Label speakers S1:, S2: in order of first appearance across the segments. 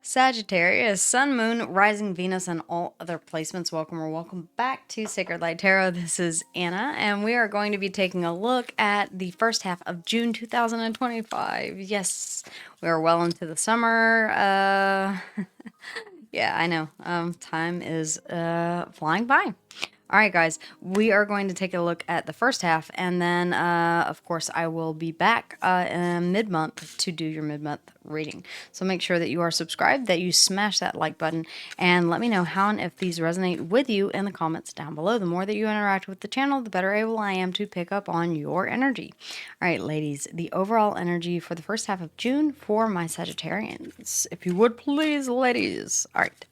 S1: Sagittarius, Sun, Moon, Rising Venus, and all other placements. Welcome or welcome back to Sacred Light Tarot. This is Anna, and we are going to be taking a look at the first half of June 2025. Yes, we are well into the summer. Yeah, I know. Time is flying by. All right, guys, we are going to take a look at the first half, and then, of course, I will be back in mid-month to do your mid-month reading. So make sure that you are subscribed, that you smash that like button, and let me know how and if these resonate with you in the comments down below. The more that you interact with the channel, the better able I am to pick up on your energy. All right, ladies, the overall energy for the first half of June for my Sagittarians. If you would please, ladies. All right.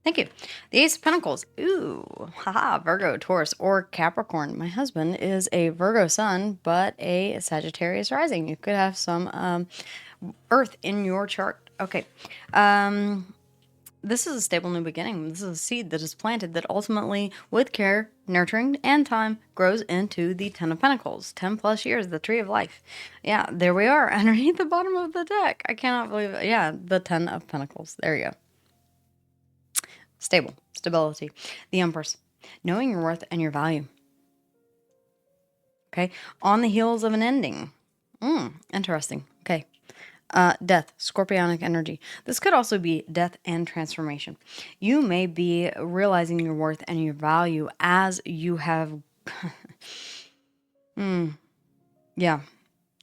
S1: Thank you. The Ace of Pentacles. Ooh, haha, Virgo, Taurus, or Capricorn. My husband is a Virgo sun, but a Sagittarius rising. You could have some Earth in your chart. Okay. This is a stable new beginning. This is a seed that is planted that ultimately, with care, nurturing, and time, grows into the Ten of Pentacles. 10 plus years, the Tree of Life. Yeah, there we are, underneath the bottom of the deck. I cannot believe it. Yeah, the 10 of Pentacles. There you go. Stable, stability, the Empress, knowing your worth and your value. Okay, on the heels of an ending. Interesting. Okay, death, scorpionic energy. This could also be death and transformation. You may be realizing your worth and your value as you have. Yeah.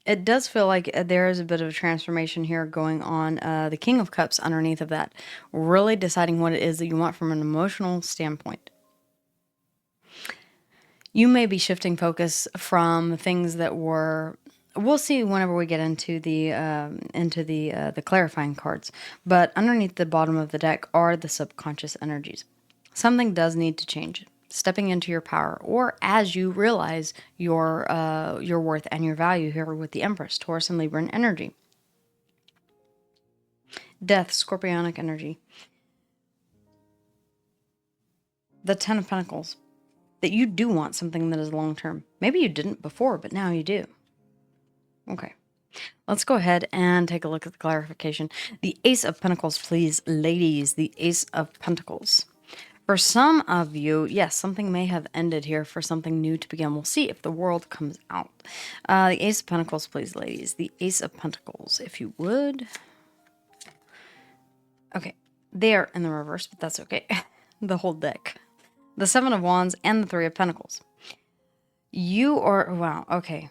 S1: It does feel like there is a bit of a transformation here going on. The King of Cups underneath of that, really deciding what it is that you want from an emotional standpoint. You may be shifting focus from things that were. We'll see whenever we get into the clarifying cards. But underneath the bottom of the deck are the subconscious energies. Something does need to change. Stepping into your power, or as you realize your worth and your value here with the Empress, Taurus and Libran energy. Death, scorpionic energy. The Ten of Pentacles. That you do want something that is long-term. Maybe you didn't before, but now you do. Okay. Let's go ahead and take a look at the clarification. The Ace of Pentacles, please, ladies. The Ace of Pentacles. For some of you, yes, something may have ended here for something new to begin. We'll see if the world comes out. The Ace of Pentacles, please, ladies. The Ace of Pentacles, if you would. Okay, they are in the reverse, but that's okay. The whole deck. The Seven of Wands and the Three of Pentacles. You are, wow, okay.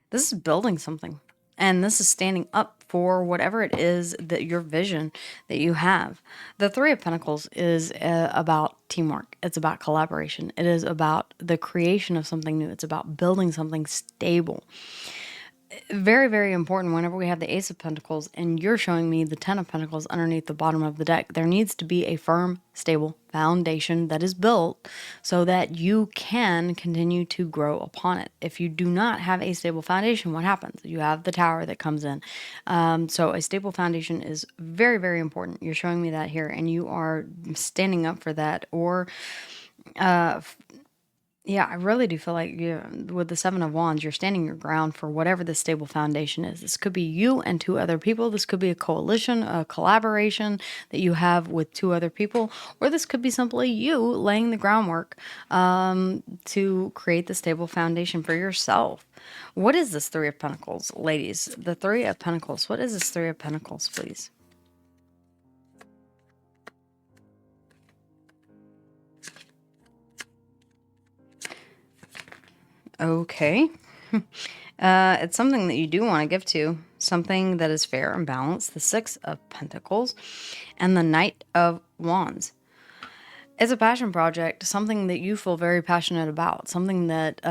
S1: This is building something. And this is standing up for whatever it is that your vision that you have. The Three of Pentacles is about teamwork. It's about collaboration. It is about the creation of something new. It's about building something stable. Very, very important whenever we have the Ace of Pentacles and you're showing me the Ten of Pentacles underneath the bottom of the deck. There needs to be a firm, stable foundation that is built so that you can continue to grow upon it. If you do not have a stable foundation, what happens? You have the Tower that comes in. So a stable foundation is very, very important. You're showing me that here and you are standing up for that, or yeah, I really do feel like with the Seven of Wands, you're standing your ground for whatever the stable foundation is. This could be you and two other people. This could be a coalition, a collaboration that you have with two other people. Or this could be simply you laying the groundwork to create the stable foundation for yourself. What is this Three of Pentacles, ladies? The Three of Pentacles. What is this Three of Pentacles, please? Okay. It's something that you do want to give to. Something that is fair and balanced. The Six of Pentacles and the Knight of Wands. It's a passion project. Something that you feel very passionate about. Something that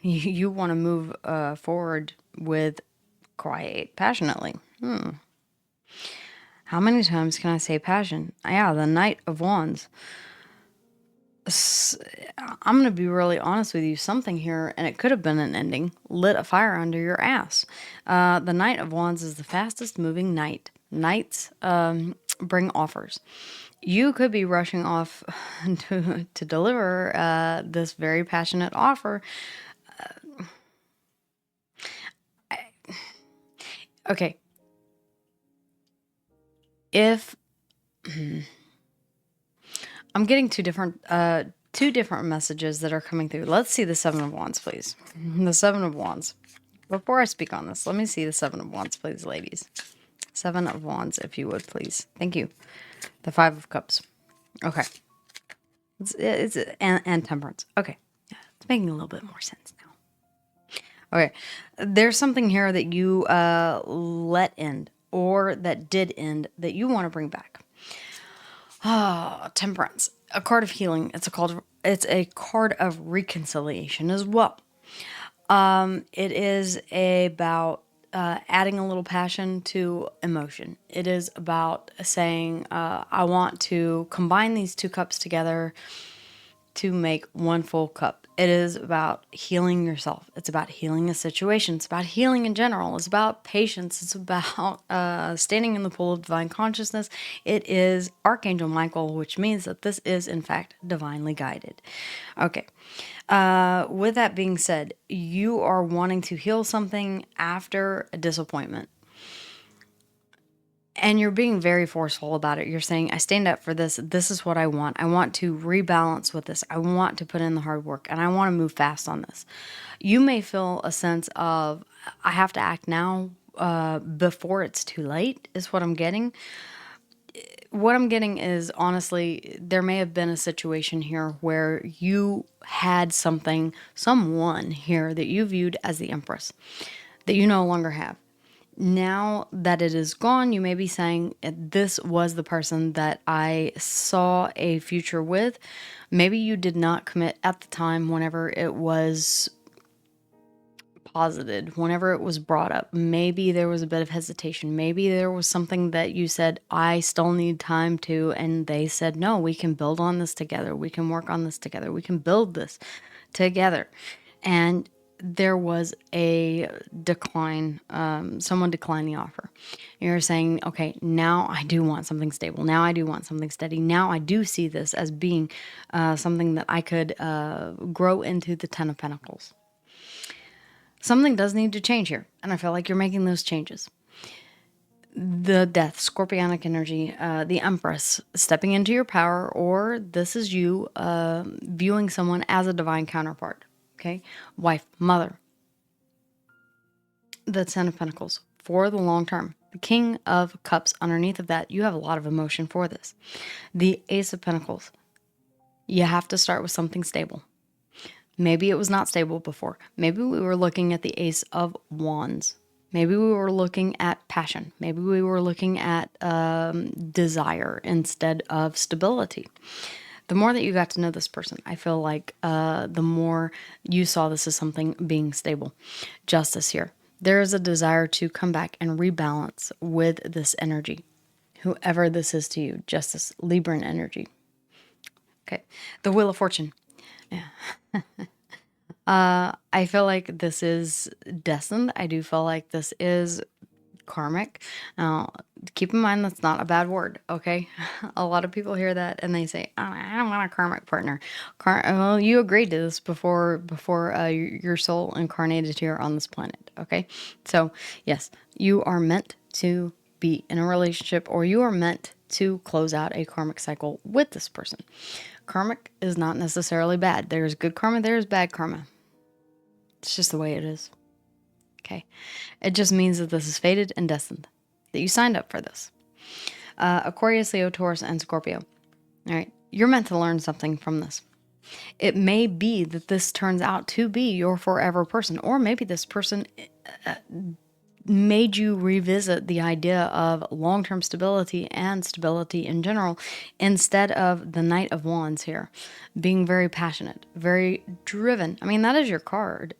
S1: you want to move forward with quite passionately. How many times can I say passion? Yeah, the Knight of Wands. I'm going to be really honest with you. Something here, and it could have been an ending, lit a fire under your ass. The Knight of Wands is the fastest moving knight. Knights bring offers. You could be rushing off to deliver this very passionate offer. Okay. If I'm getting two different messages that are coming through. Let's see the Seven of Wands, please. The Seven of Wands. Before I speak on this, let me see the Seven of Wands, please, ladies. Seven of Wands, if you would, please. Thank you. The Five of Cups. Okay. And Temperance. Okay. Yeah, it's making a little bit more sense now. Okay. There's something here that you let end or that did end that you want to bring back. Temperance, a card of healing. It's a card of reconciliation as well. It is about adding a little passion to emotion. It is about saying, I want to combine these two cups together to make one full cup. It is about healing yourself. It's about healing a situation. It's about healing in general. It's about patience. It's about standing in the pool of divine consciousness. It is Archangel Michael, which means that this is, in fact, divinely guided. Okay. With that being said, you are wanting to heal something after a disappointment. And you're being very forceful about it. You're saying, I stand up for this. This is what I want. I want to rebalance with this. I want to put in the hard work and I want to move fast on this. You may feel a sense of, I have to act now before it's too late, is what I'm getting. What I'm getting is, honestly, there may have been a situation here where you had someone here that you viewed as the Empress that you no longer have. Now that it is gone, you may be saying, this was the person that I saw a future with. Maybe you did not commit at the time whenever it was posited, whenever it was brought up. Maybe there was a bit of hesitation. Maybe there was something that you said, I still need time to, and they said, no, we can build on this together. We can work on this together. We can build this together. And there was a decline. Someone declined the offer. You're saying, okay, now I do want something stable. Now I do want something steady. Now I do see this as being something that I could grow into the Ten of Pentacles. Something does need to change here, and I feel like you're making those changes. The Death, Scorpionic energy, the Empress, stepping into your power, or this is you viewing someone as a divine counterpart. Okay, wife, mother. The Ten of Pentacles for the long term. The King of Cups underneath of that, you have a lot of emotion for this. The Ace of Pentacles. You have to start with something stable. Maybe it was not stable before. Maybe we were looking at the Ace of Wands. Maybe we were looking at passion. Maybe we were looking at desire instead of stability. The more that you got to know this person, I feel like the more you saw this as something being stable. Justice here. There is a desire to come back and rebalance with this energy. Whoever this is to you. Justice, Libran energy. Okay. The Wheel of Fortune. Yeah. I feel like this is destined. I do feel like this is karmic. Now, keep in mind that's not a bad word, okay? A lot of people hear that and they say, oh, I don't want a karmic partner. Well, you agreed to this before your soul incarnated here on this planet, okay? So, yes, you are meant to be in a relationship, or you are meant to close out a karmic cycle with this person. Karmic is not necessarily bad. There's good karma, there's bad karma. It's just the way it is. Okay. It just means that this is fated and destined, that you signed up for this. Aquarius, Leo, Taurus, and Scorpio. All right. You're meant to learn something from this. It may be that this turns out to be your forever person, or maybe this person made you revisit the idea of long-term stability and stability in general, instead of the Knight of Wands here, being very passionate, very driven. I mean, that is your card.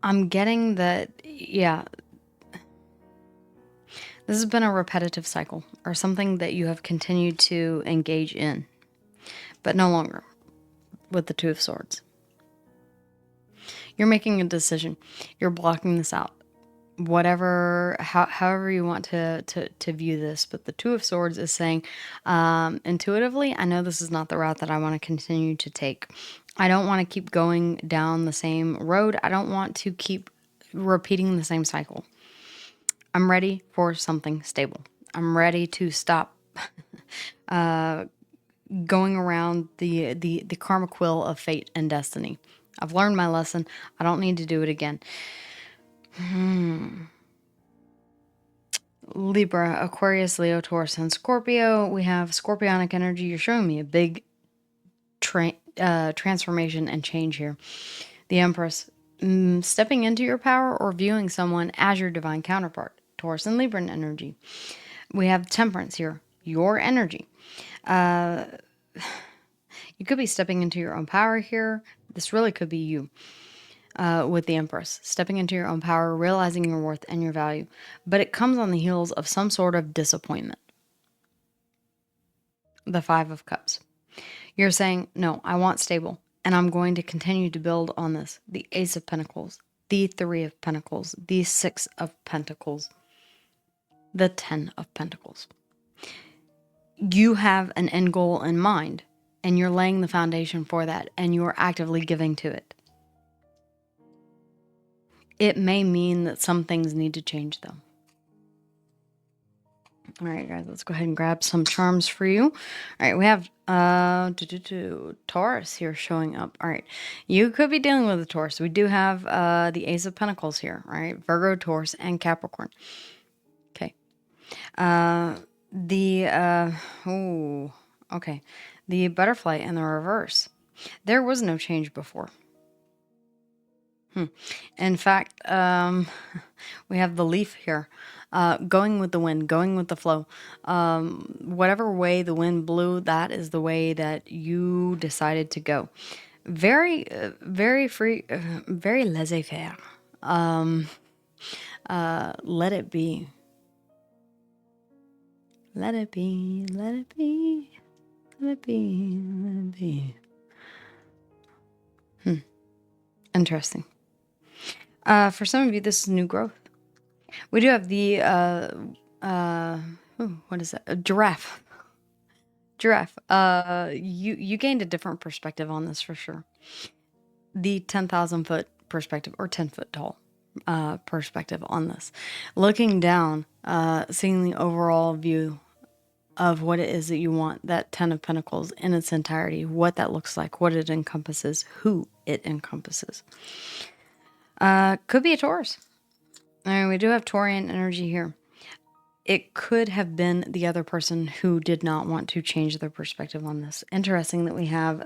S1: I'm getting that, yeah, this has been a repetitive cycle or something that you have continued to engage in, but no longer with the Two of Swords. You're making a decision. You're blocking this out. whatever, however you want to view this. But the Two of Swords is saying, intuitively, I know this is not the route that I want to continue to take. I don't want to keep going down the same road. I don't want to keep repeating the same cycle. I'm ready for something stable. I'm ready to stop going around the karma quill of fate and destiny. I've learned my lesson. I don't need to do it again. Libra, Aquarius, Leo, Taurus, and Scorpio. We have scorpionic energy. You're showing me a big transformation and change here. The Empress, stepping into your power or viewing someone as your divine counterpart. Taurus and Libran energy. We have Temperance here, your energy. You could be stepping into your own power here. This really could be you. With the Empress, stepping into your own power, realizing your worth and your value. But it comes on the heels of some sort of disappointment. The Five of Cups. You're saying, no, I want stable, and I'm going to continue to build on this. The Ace of Pentacles, the Three of Pentacles, the Six of Pentacles, the Ten of Pentacles. You have an end goal in mind, and you're laying the foundation for that, and you're actively giving to it. It may mean that some things need to change, though. All right, guys, let's go ahead and grab some charms for you. All right, we have Taurus here showing up. All right, you could be dealing with a Taurus. We do have the Ace of Pentacles here, all right? Virgo, Taurus, and Capricorn. Okay. The Butterfly in the reverse. There was no change before. In fact, we have the Leaf here, going with the wind, going with the flow. Whatever way the wind blew, that is the way that you decided to go. Very, very free, very laissez-faire. Let it be. Let it be, let it be, let it be, let it be. Interesting. For some of you, this is new growth. We do have the, what is that? A giraffe. Giraffe. You gained a different perspective on this for sure. The 10,000 foot perspective, or 10 foot tall perspective on this. Looking down, seeing the overall view of what it is that you want, that 10 of Pentacles in its entirety, what that looks like, what it encompasses, who it encompasses. Could be a Taurus. I mean, we do have Taurian energy here. It could have been the other person who did not want to change their perspective on this. Interesting that we have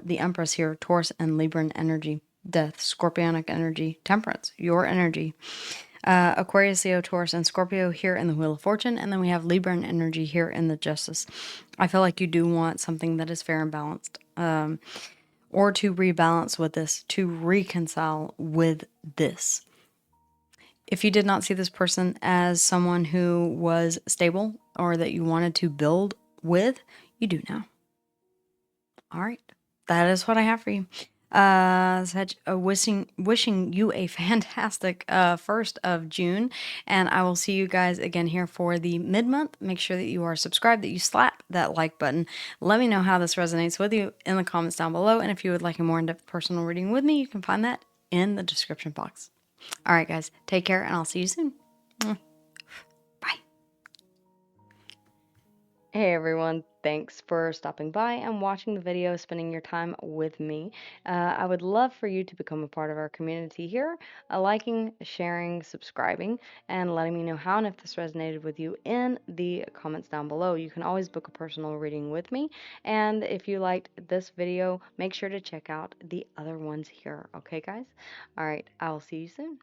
S1: the Empress here, Taurus and Libran energy, Death, Scorpionic energy, Temperance, your energy. Aquarius, Leo, Taurus, and Scorpio here in the Wheel of Fortune. And then we have Libran energy here in the Justice. I feel like you do want something that is fair and balanced. Or to rebalance with this, to reconcile with this. If you did not see this person as someone who was stable or that you wanted to build with, you do now. All right. That is what I have for you. Wishing you a fantastic 1st of June, and I will see you guys again here for the mid-month. Make sure that you are subscribed, that you slap that like button. Let me know how this resonates with you in the comments down below, and if you would like a more in-depth personal reading with me, you can find that in the description box. All right, guys, take care, and I'll see you soon. Bye. Hey everyone, thanks for stopping by and watching the video, spending your time with me. I would love for you to become a part of our community here, liking, sharing, subscribing, and letting me know how and if this resonated with you in the comments down below. You can always book a personal reading with me, and if you liked this video, make sure to check out the other ones here. Okay, guys? All right, I will see you soon.